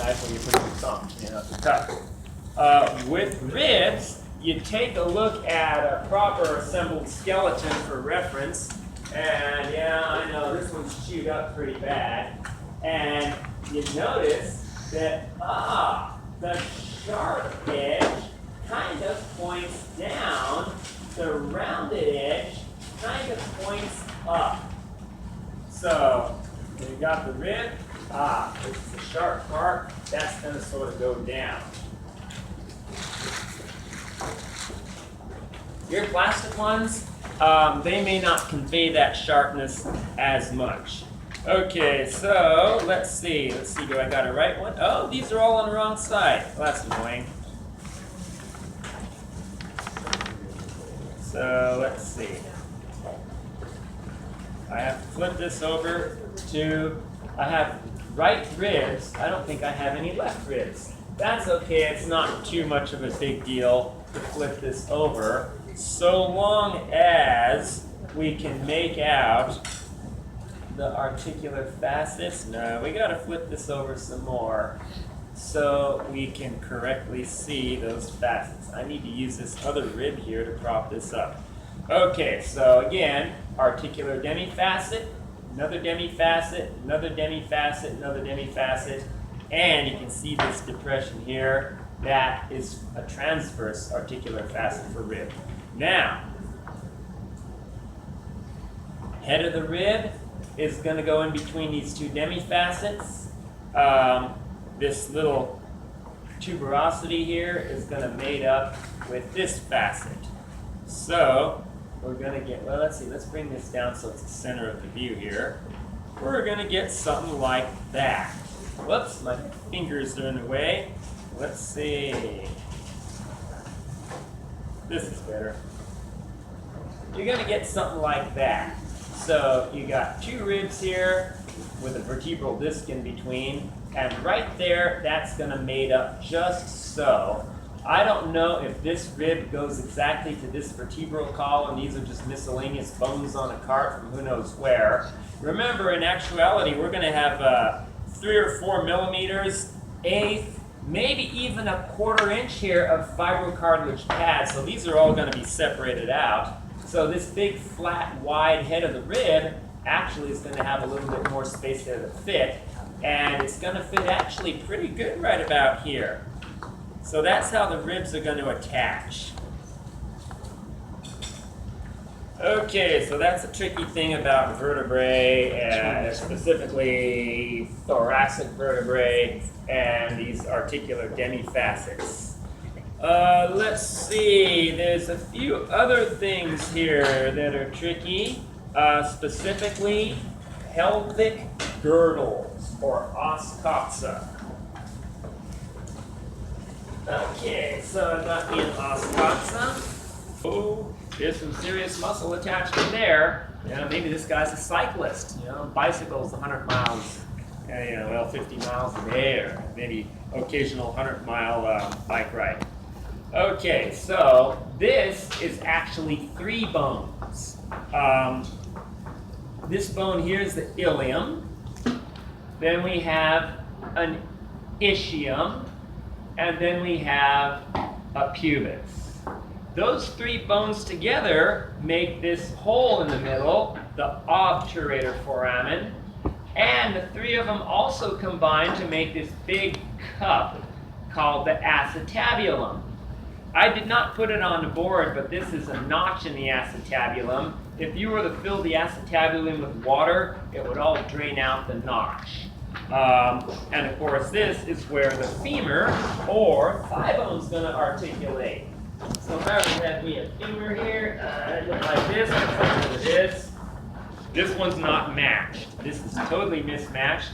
knife when you put your thumb, to cut. With ribs, you take a look at a proper assembled skeleton for reference. And yeah, I know this one's chewed up pretty bad. And you notice that, the sharp edge kind of points down, the rounded edge kind of points up. So, you got the rib, this is the sharp part, that's going to sort of go down. Your plastic ones, they may not convey that sharpness as much. Okay, so let's see, do I got a right one? Oh, these are all on the wrong side. Well, that's annoying. So let's see. I have to flip this over to, I have right ribs. I don't think I have any left ribs. That's okay, it's not too much of a big deal to flip this over, so long as we can make out the articular facets. No, we gotta flip this over some more so we can correctly see those facets. I need to use this other rib here to prop this up. Okay, so again, articular demifacet, another demifacet, another demifacet, another demifacet, and you can see this depression here. That is a transverse articular facet for rib. Now, head of the rib is going to go in between these two demifacets. This little tuberosity here is going to mate up with this facet. So we're going to get, well, let's see, let's bring this down so it's the center of the view here. We're going to get something like that. Whoops, my fingers are in the way. Let's see. This is better. You're going to get something like that. So you got two ribs here with a vertebral disc in between, and right there, that's going to mate up just so. I don't know if this rib goes exactly to this vertebral column. These are just miscellaneous bones on a cart from who knows where. Remember, in actuality, we're going to have 3 or 4 millimeters, eighth, maybe even a 1/4 inch here of fibrocartilage pad. So these are all going to be separated out. So this big, flat, wide head of the rib actually is going to have a little bit more space there to fit. And it's going to fit actually pretty good right about here. So that's how the ribs are going to attach. Okay, so that's a tricky thing about vertebrae, specifically thoracic vertebrae and these articular demifacets. Let's see, there's a few other things here that are tricky, specifically pelvic girdles or oscoxa. Okay, so I got me an oscoxa. Oh, there's some serious muscle attachment there. Maybe this guy's a cyclist. Bicycles 100 miles, 50 miles a day, or maybe occasional 100-mile bike ride. Okay, so this is actually 3 bones. This bone here is the ilium. Then we have an ischium. And then we have a pubis. Those 3 bones together make this hole in the middle, the obturator foramen, and the 3 of them also combine to make this big cup called the acetabulum. I did not put it on the board, but this is a notch in the acetabulum. If you were to fill the acetabulum with water, it would all drain out the notch. And of course, this is where the femur or thigh bone is going to articulate. So if I were to have me a femur here, it looks like this. Look at this. This one's not matched. This is totally mismatched.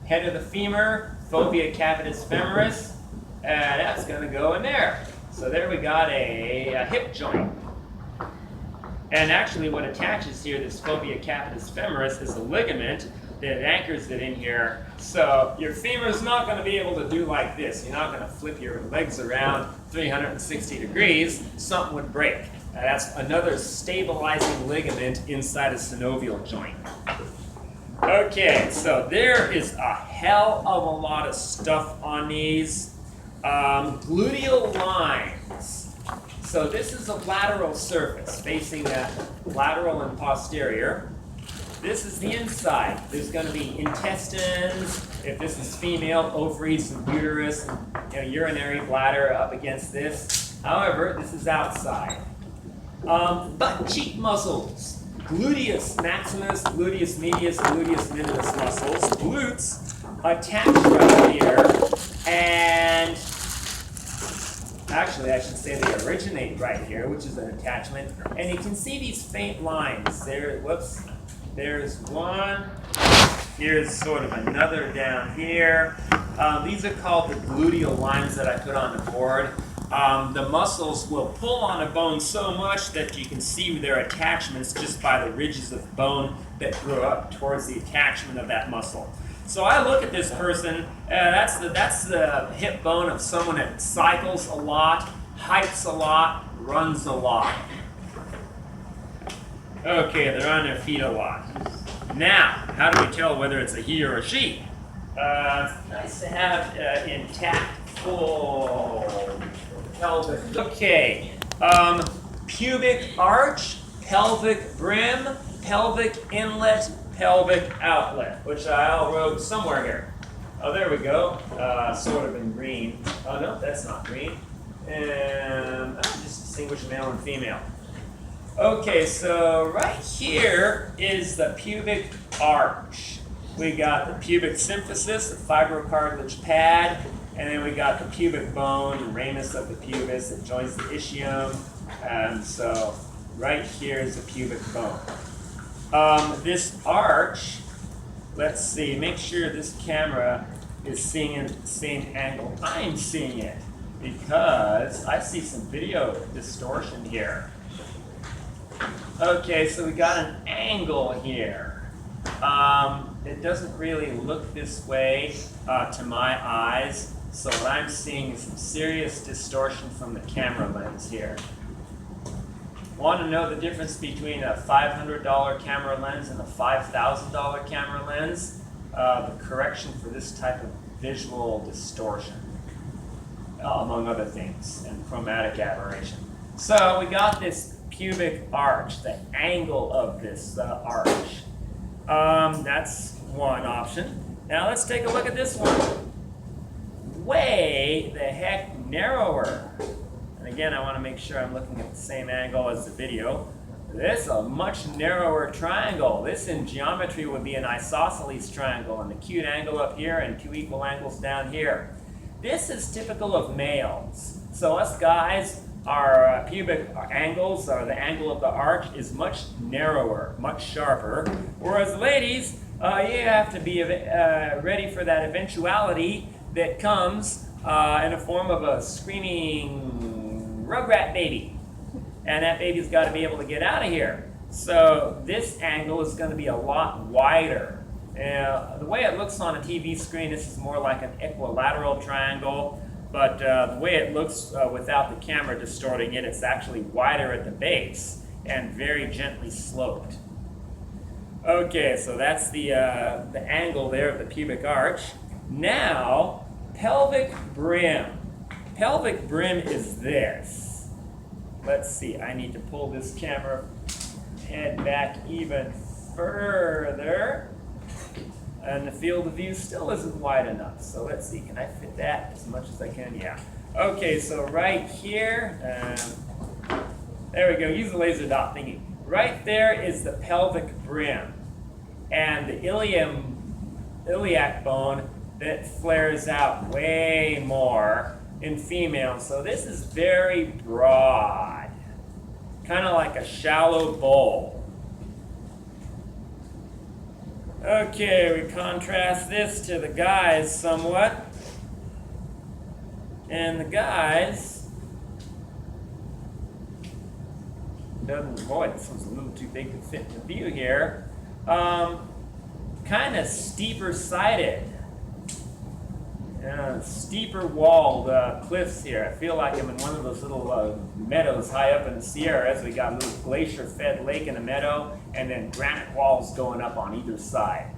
Head of the femur, fovea capitis femoris, that's going to go in there. So there we got a hip joint. And actually what attaches here, this fovea capitis femoris, is a ligament that anchors it in here. So your femur is not going to be able to do like this. You're not going to flip your legs around 360 degrees. Something would break. That's another stabilizing ligament inside a synovial joint. Okay, so there is a hell of a lot of stuff on these. Gluteal lines. So this is a lateral surface facing that lateral and posterior. This is the inside. There's going to be intestines. If this is female, ovaries and uterus, and urinary bladder up against this. However, this is outside. Butt cheek muscles. Gluteus maximus, gluteus medius, gluteus minimus muscles. Glutes attach right here, and actually I should say they originate right here, which is an attachment. And you can see these faint lines. There's one. Here's sort of another down here. These are called the gluteal lines that I put on the board. The muscles will pull on a bone so much that you can see their attachments just by the ridges of bone that grow up towards the attachment of that muscle. So I look at this person, that's the hip bone of someone that cycles a lot, hikes a lot, runs a lot. Okay, they're on their feet a lot. Now, how do we tell whether it's a he or a she? It's nice to have intact, full pelvic. Okay, pubic arch, pelvic brim, pelvic inlet, pelvic outlet, which I all wrote somewhere here. Oh, there we go. Sort of in green. Oh no, that's not green. And just distinguish male and female. Okay, so right here is the pubic arch. We got the pubic symphysis, the fibrocartilage pad, and then we got the pubic bone, the ramus of the pubis that joins the ischium. And so right here is the pubic bone. This arch, let's see, make sure this camera is seeing it at the same angle I'm seeing it, because I see some video distortion here. Okay, so we got an angle here. It doesn't really look this way to my eyes, so what I'm seeing is some serious distortion from the camera lens here. Want to know the difference between a $500 camera lens and a $5,000 camera lens? The correction for this type of visual distortion, among other things, and chromatic aberration. So we got this pubic arch, the angle of this arch. That's one option. Now let's take a look at this one. Way the heck narrower. And again, I want to make sure I'm looking at the same angle as the video. This is a much narrower triangle. This in geometry would be an isosceles triangle, an acute angle up here and two equal angles down here. This is typical of males. So us guys, our pubic angles, or the angle of the arch, is much narrower, much sharper. Whereas ladies, you have to be ready for that eventuality that comes in the form of a screaming rugrat baby. And that baby's got to be able to get out of here. So this angle is going to be a lot wider. The way it looks on a TV screen, this is more like an equilateral triangle. But the way it looks without the camera distorting it, it's actually wider at the base and very gently sloped. Okay, so that's the angle there of the pubic arch. Now, pelvic brim. Pelvic brim is this. Let's see, I need to pull this camera head back even further. And the field of view still isn't wide enough. So let's see, can I fit that as much as I can? Yeah. Okay, so right here, there we go, use the laser dot thingy. Right there is the pelvic brim. And the iliac bone that flares out way more in females. So this is very broad, kind of like a shallow bowl. Okay, we contrast this to the guys somewhat. And the guys, boy, this one's a little too big to fit in the view here. Kind of steeper sided. Steeper walled cliffs here. I feel like I'm in one of those little meadows high up in the Sierras. We got a little glacier-fed lake in the meadow, and then granite walls going up on either side.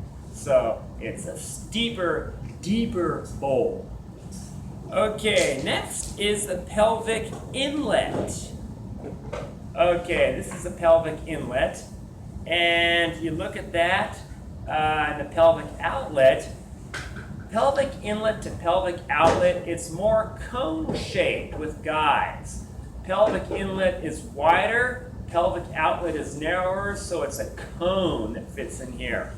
So it's a steeper, deeper bowl. Okay, next is the pelvic inlet. Okay, this is the pelvic inlet. And you look at that, and the pelvic outlet. Pelvic inlet to pelvic outlet, it's more cone-shaped with guides. Pelvic inlet is wider, pelvic outlet is narrower, so it's a cone that fits in here.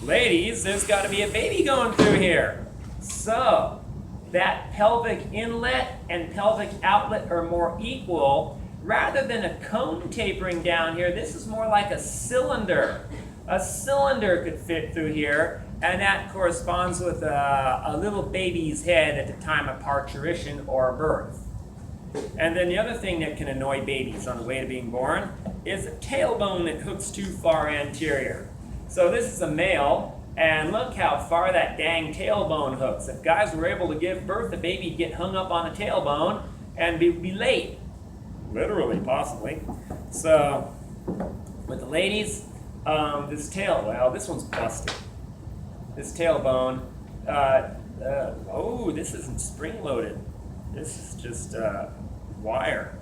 Ladies, there's got to be a baby going through here. So, that pelvic inlet and pelvic outlet are more equal. Rather than a cone tapering down here, this is more like a cylinder. A cylinder could fit through here, and that corresponds with a little baby's head at the time of parturition or birth. And then the other thing that can annoy babies on the way to being born is a tailbone that hooks too far anterior. So this is a male, and look how far that dang tailbone hooks. If guys were able to give birth, the baby'd get hung up on a tailbone and be late. Literally, possibly. So, with the ladies, this one's busted. This tailbone, this isn't spring-loaded. This is just wire.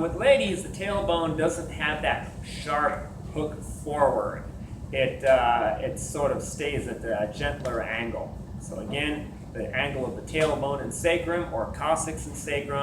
With ladies, the tailbone doesn't have that sharp hook forward. It sort of stays at a gentler angle. So again, the angle of the tailbone and sacrum, or coccyx and sacrum,